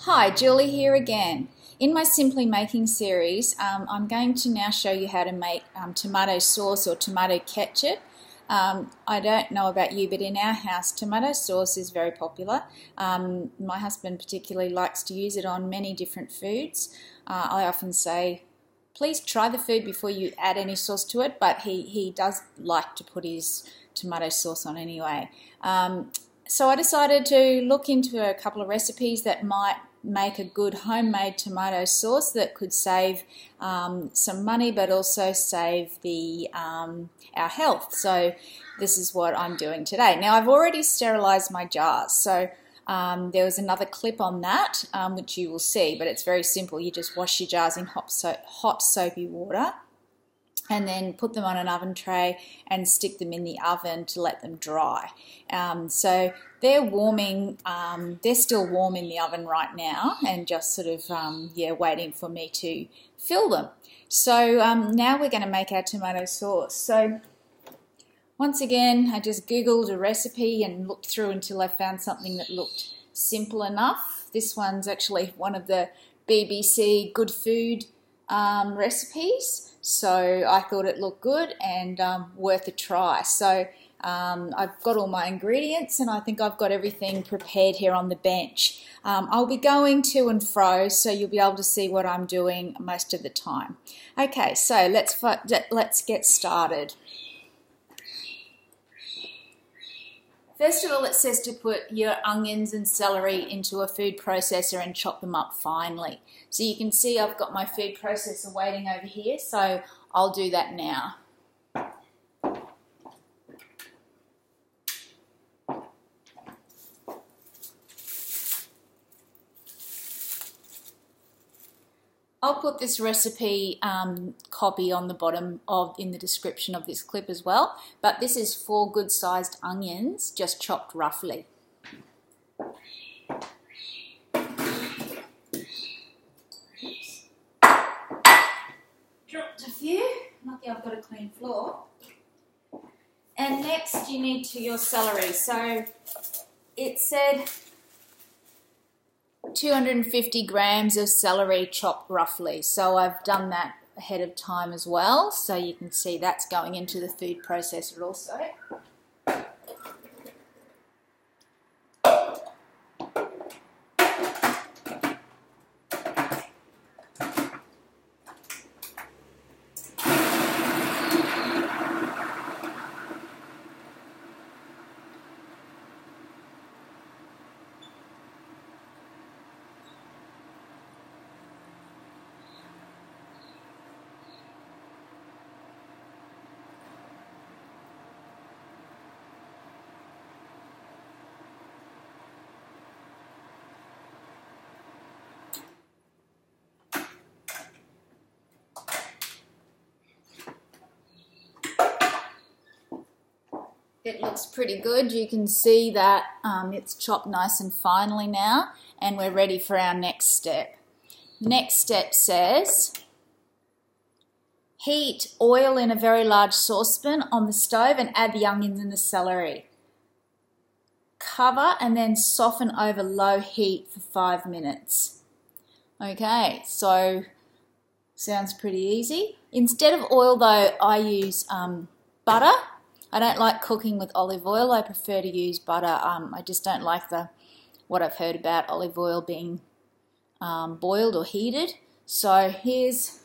Hi, Julie here again. In my Simply Making series, I'm going to now show you how to make tomato sauce or tomato ketchup. I don't know about you, but in our house, tomato sauce is very popular. My husband particularly likes to use it on many different foods. I often say, please try the food before you add any sauce to it, but he does like to put his tomato sauce on anyway. So I decided to look into a couple of recipes that might make a good homemade tomato sauce that could save some money but also save our health. So this is what I'm doing today. Now I've already sterilized my jars, so there was another clip on that which you will see, but it's very simple. You just wash your jars in hot soapy water and then put them on an oven tray and stick them in the oven to let them dry. So they're warming, they're still warm in the oven right now and just sort of, waiting for me to fill them. So now we're going to make our tomato sauce. So once again, I just Googled a recipe and looked through until I found something that looked simple enough. This one's actually one of the BBC Good Food recipes. So I thought it looked good and worth a try. So I've got all my ingredients and I think I've got everything prepared here on the bench. I'll be going to and fro, so you'll be able to see what I'm doing most of the time. Okay, so let's get started. First of all, it says to put your onions and celery into a food processor and chop them up finely. So you can see I've got my food processor waiting over here, so I'll do that now. I'll put this recipe copy on the bottom in the description of this clip as well, but this is 4 good sized onions just chopped roughly. Dropped a few, lucky I've got a clean floor. And next you need your celery. So it said 250 grams of celery chopped roughly, so I've done that ahead of time as well, so you can see that's going into the food processor also. It looks pretty good. You can see that it's chopped nice and finely now, and we're ready for our next step. The next step says heat oil in a very large saucepan on the stove and add the onions and the celery. Cover and then soften over low heat for 5 minutes. Okay, so sounds pretty easy. Instead of oil though, I use butter. I don't like cooking with olive oil. I prefer to use butter. I just don't like what I've heard about olive oil being boiled or heated. So here's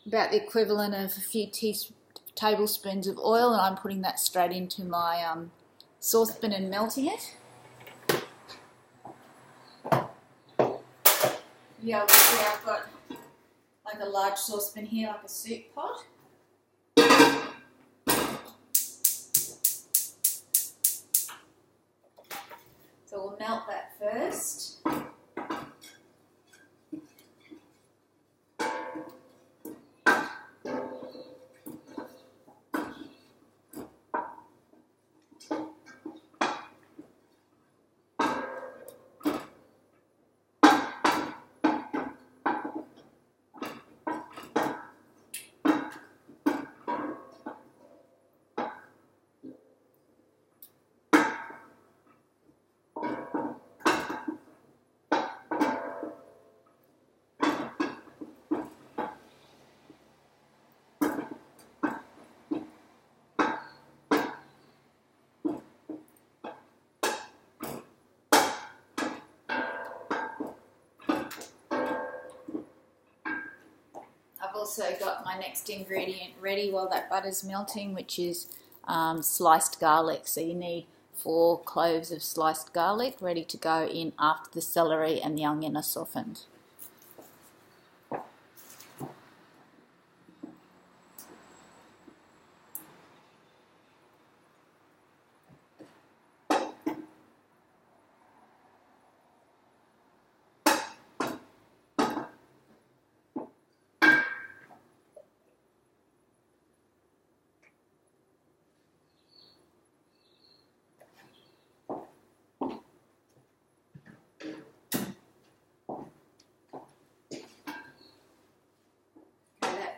about the equivalent of a few tablespoons of oil, and I'm putting that straight into my saucepan and melting it. Yeah, see I've got like a large saucepan here, like a soup pot. So we'll melt that first. also got my next ingredient ready while that butter's melting, which is sliced garlic. So you need 4 cloves of sliced garlic ready to go in after the celery and the onion are softened.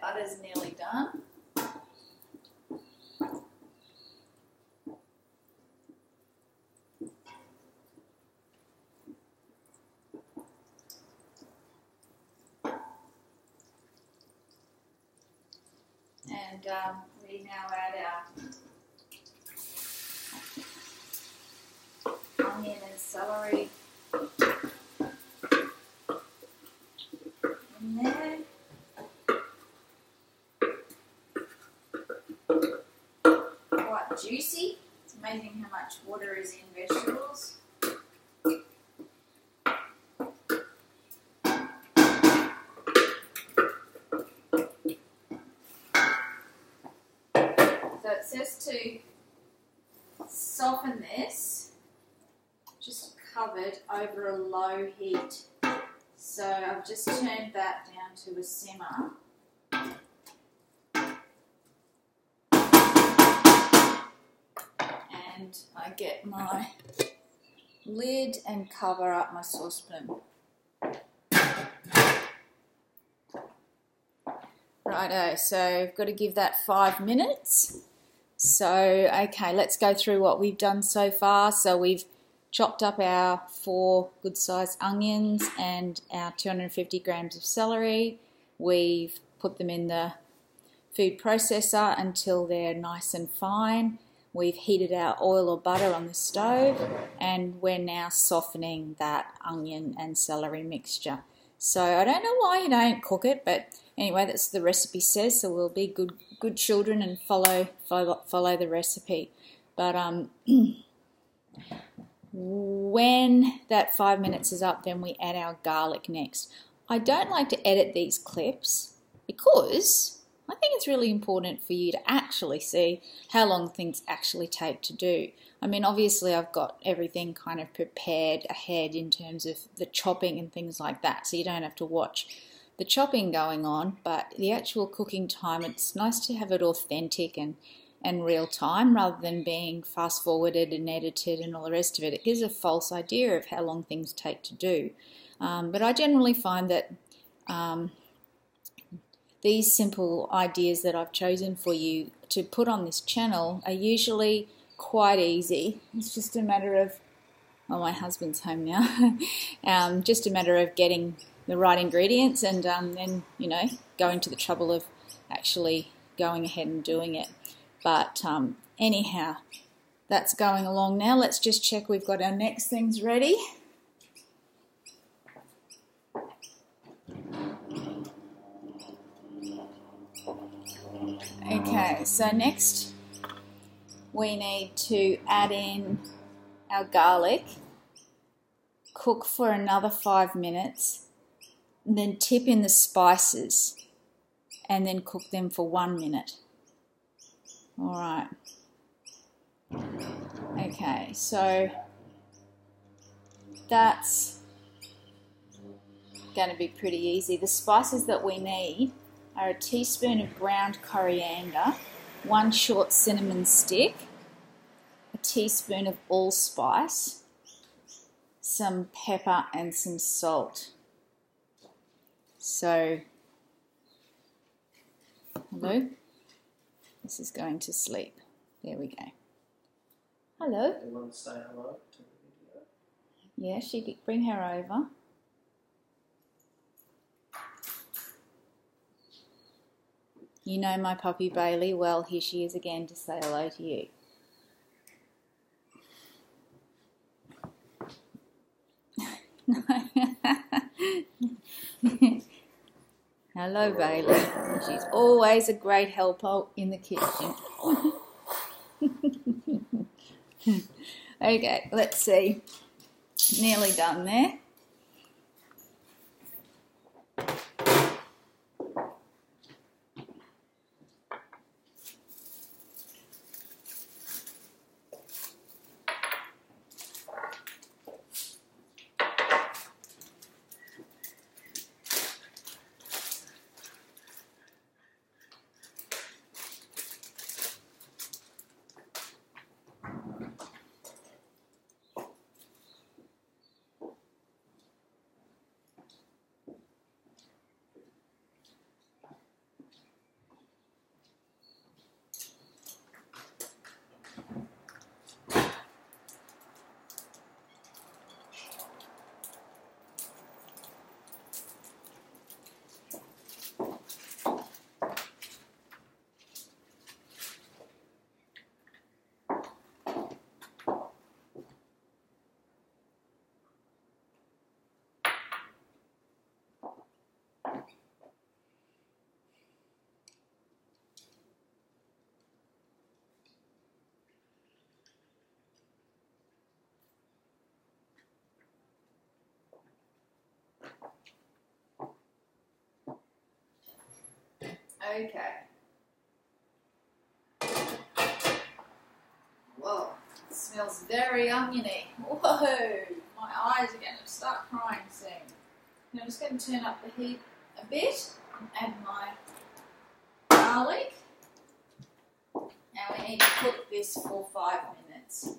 Butter's nearly done. And we now add our onion and celery in there. Quite juicy. It's amazing how much water is in vegetables. So it says to soften this, just covered over a low heat. So I've just turned that down to a simmer. And I get my lid and cover up my saucepan. Righto, so I've got to give that 5 minutes. So, okay, let's go through what we've done so far. So we've chopped up our 4 good-sized onions and our 250 grams of celery. We've put them in the food processor until they're nice and fine. We've heated our oil or butter on the stove, and we're now softening that onion and celery mixture. So I don't know why you don't cook it, but anyway, that's the recipe says. So we'll be good children and follow the recipe. But when that 5 minutes is up, then we add our garlic next. I don't like to edit these clips because I think it's really important for you to actually see how long things actually take to do. I mean, obviously I've got everything kind of prepared ahead in terms of the chopping and things like that, so you don't have to watch the chopping going on, but the actual cooking time, it's nice to have it authentic and real time rather than being fast forwarded and edited and all the rest of it. It gives a false idea of how long things take to do. But I generally find that these simple ideas that I've chosen for you to put on this channel are usually quite easy. It's just a matter of, oh, my husband's home now, just a matter of getting the right ingredients and then, you know, going to the trouble of actually going ahead and doing it. But anyhow, that's going along now. Let's just check we've got our next things ready. Okay, so next we need to add in our garlic, cook for another 5 minutes, and then tip in the spices and then cook them for 1 minute. All right. Okay, so that's going to be pretty easy. The spices that we need are a teaspoon of ground coriander, 1 short cinnamon stick, a teaspoon of allspice, some pepper and some salt. So, hello? This is going to sleep. There we go. Hello? You want to say hello to the video? Yeah, bring her over. You know my puppy Bailey well. Here she is again to say hello to you. Hello, Bailey. She's always a great helper in the kitchen. Okay, let's see. Nearly done there. Okay. Whoa, it smells very oniony. Whoa, my eyes are going to start crying soon. Now I'm just going to turn up the heat a bit and add my garlic. Now we need to cook this for 5 minutes.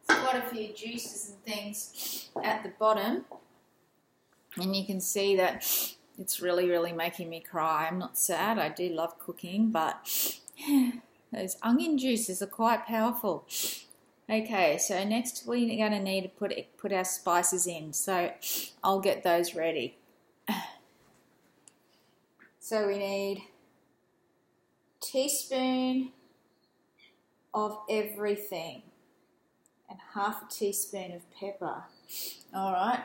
Quite a few juices and things at the bottom, and you can see that it's really making me cry. I'm not sad, I do love cooking, but those onion juices are quite powerful. Okay, so next we're going to need to put our spices in, so I'll get those ready. So we need a teaspoon of everything and half a teaspoon of pepper. All right.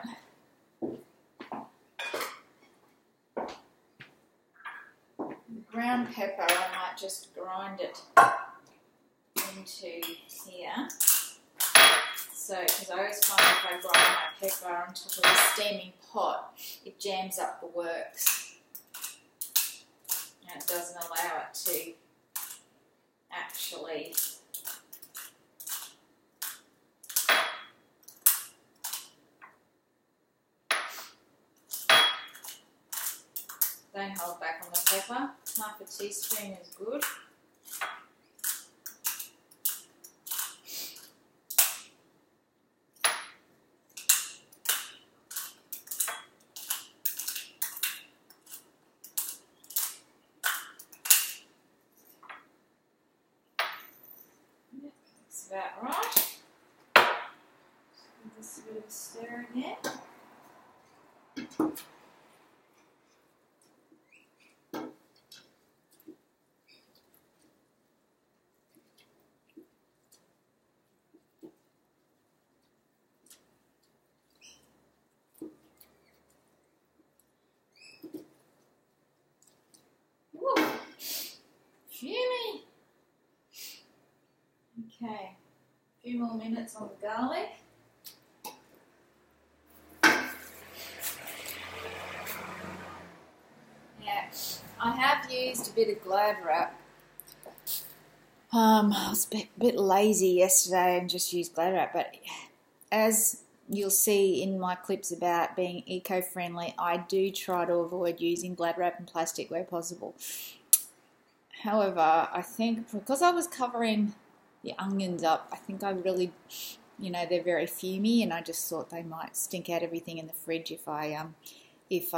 Ground pepper, I might just grind it into here. So, because I always find if I grind my pepper on top of a steaming pot, it jams up the works. And it doesn't allow it to actually don't hold back on the pepper. Half a teaspoon is good. That's about right. Just give this a bit of a stir again. Fuming. Okay, a few more minutes on the garlic. Yeah, I have used a bit of Glad wrap. I was a bit lazy yesterday and just used Glad wrap, but as you'll see in my clips about being eco-friendly, I do try to avoid using Glad wrap and plastic where possible. However, I think because I was covering the onions up, I think I really, they're very fumy, and I just thought they might stink out everything in the fridge if I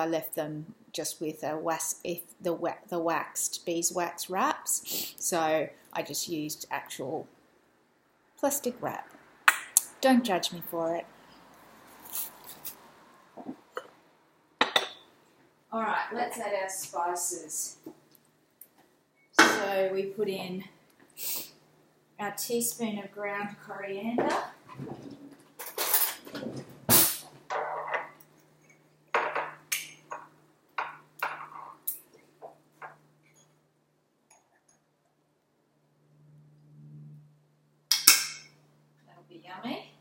left them just with the waxed beeswax wraps. So I just used actual plastic wrap. Don't judge me for it. All right, let's add our spices. So we put in our teaspoon of ground coriander. That'll be yummy.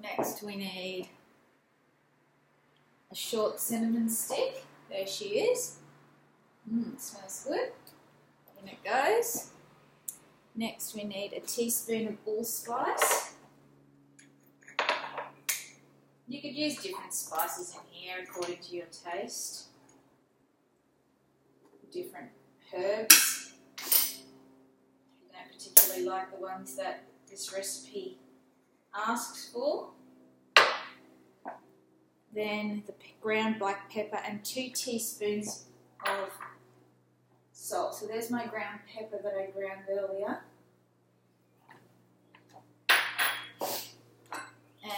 Next we need a short cinnamon stick. There she is. It smells good. In it goes. Next we need a teaspoon of allspice. You could use different spices in here according to your taste. Different herbs. If you don't particularly like the ones that this recipe asks for. Then the ground black pepper and 2 teaspoons of salt. So there's my ground pepper that I ground earlier.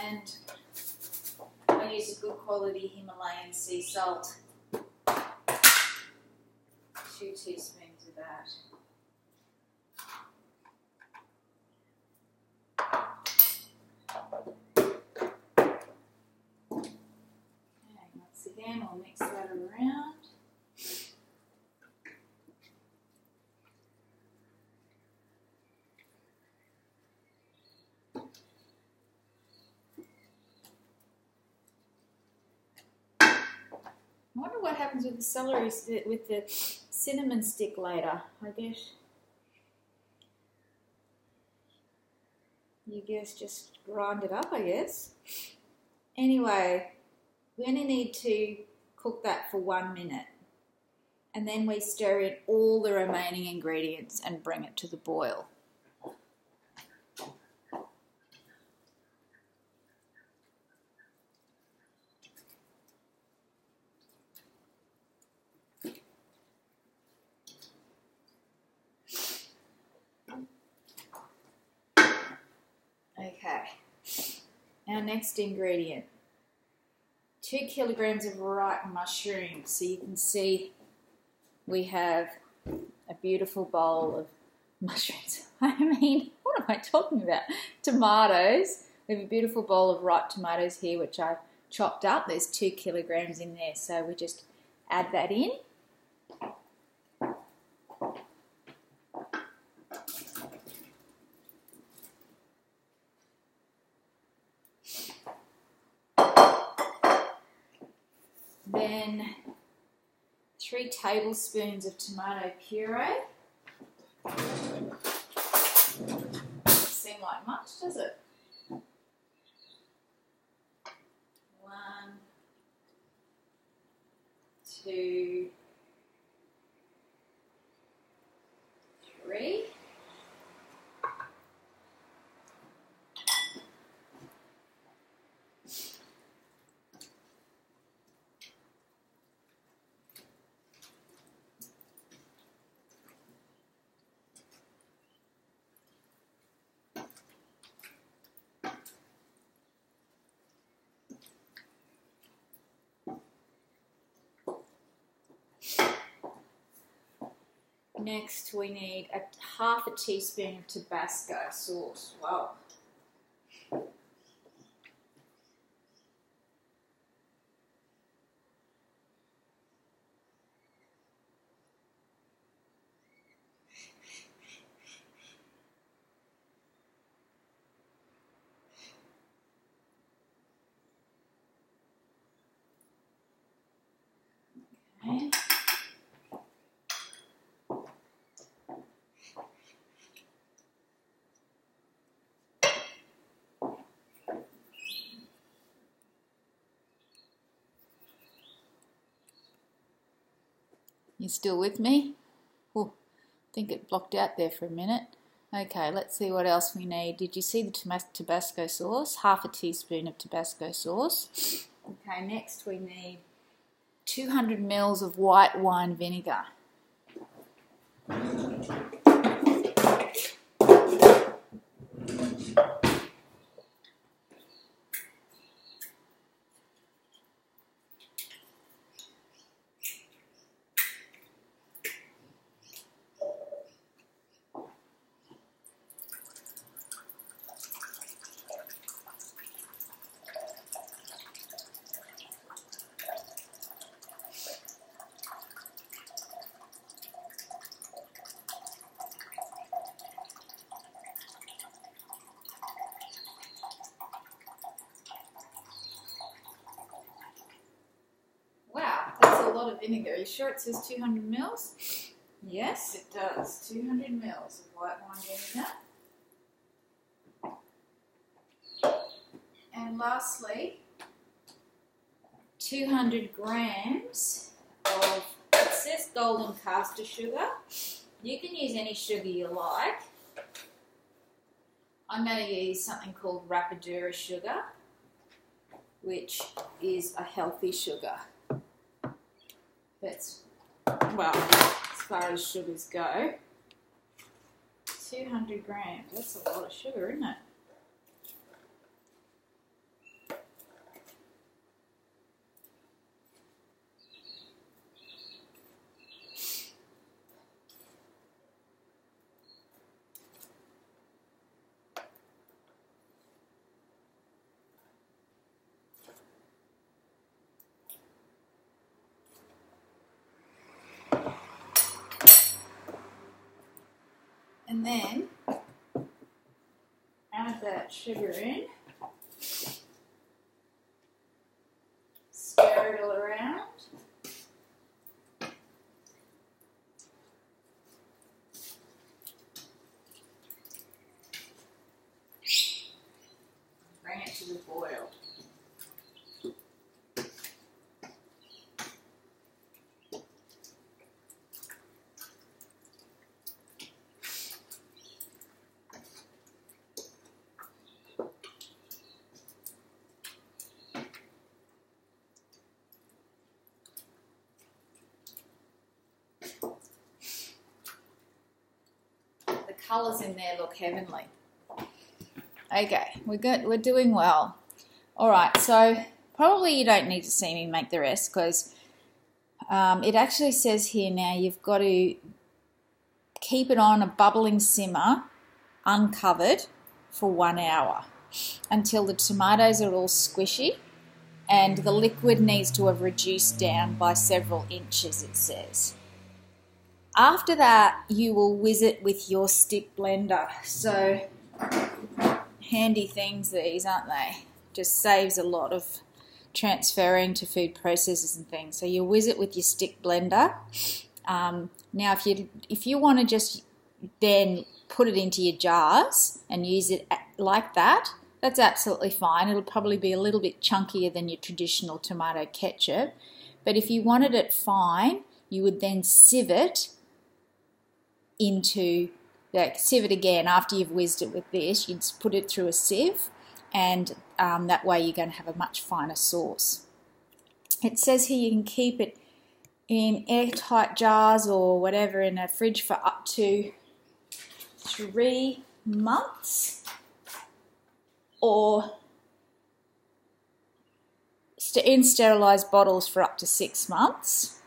And I use a good quality Himalayan sea salt. 2 teaspoons of that. Again, I'll mix that around. I wonder what happens with the celery, with the cinnamon stick later. I guess you just grind it up, I guess. Anyway, we only need to cook that for 1 minute, and then we stir in all the remaining ingredients and bring it to the boil. Okay, our next ingredient. 2 kilograms of ripe mushrooms. So you can see we have a beautiful bowl of mushrooms. I mean, what am I talking about? Tomatoes. We have a beautiful bowl of ripe tomatoes here, which I've chopped up. There's 2 kilograms in there. So we just add that in. Then 3 tablespoons of tomato puree. Doesn't seem like much, does it? 1, 2, 3. Next, we need half a teaspoon of tabasco sauce. Wow. Okay. You still with me? Oh, I think it blocked out there for a minute. Okay, let's see what else we need. Did you see the tabasco sauce? Half a teaspoon of tabasco sauce. Okay, next we need 200 ml of white wine vinegar. Wow, that's a lot of vinegar. Are you sure it says 200 ml? Yes, it does. 200 ml of white wine vinegar. And lastly, 200 grams of, it says golden caster sugar. You can use any sugar you like. I'm going to use something called Rapadura sugar, which is a healthy sugar. That's, well, as far as sugars go, 200 grams. That's a lot of sugar, isn't it? And then add that sugar in, stir it all around. Bring it to the boil. Colours in there look heavenly. Okay, we're doing well. All right, so probably you don't need to see me make the rest because it actually says here now you've got to keep it on a bubbling simmer, uncovered, for 1 hour until the tomatoes are all squishy and the liquid needs to have reduced down by several inches, it says. After that, you will whiz it with your stick blender. So, handy things these, aren't they? Just saves a lot of transferring to food processors and things. So you whiz it with your stick blender. Now, if you want to just then put it into your jars and use it like that, that's absolutely fine. It'll probably be a little bit chunkier than your traditional tomato ketchup. But if you wanted it fine, you would then sieve it sieve it again after you've whizzed it with this. You'd put it through a sieve, and that way you're going to have a much finer sauce. It says here you can keep it in airtight jars or whatever in a fridge for up to 3 months, or in sterilised bottles for up to 6 months,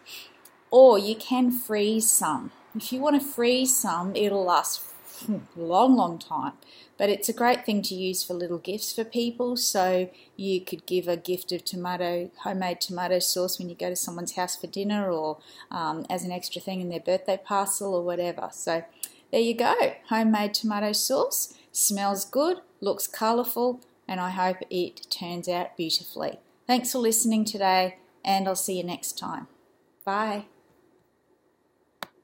or you can freeze some. If you want to freeze some, it'll last a long, long time. But it's a great thing to use for little gifts for people. So you could give a gift of homemade tomato sauce when you go to someone's house for dinner, or as an extra thing in their birthday parcel or whatever. So there you go, homemade tomato sauce. Smells good, looks colourful, and I hope it turns out beautifully. Thanks for listening today, and I'll see you next time. Bye.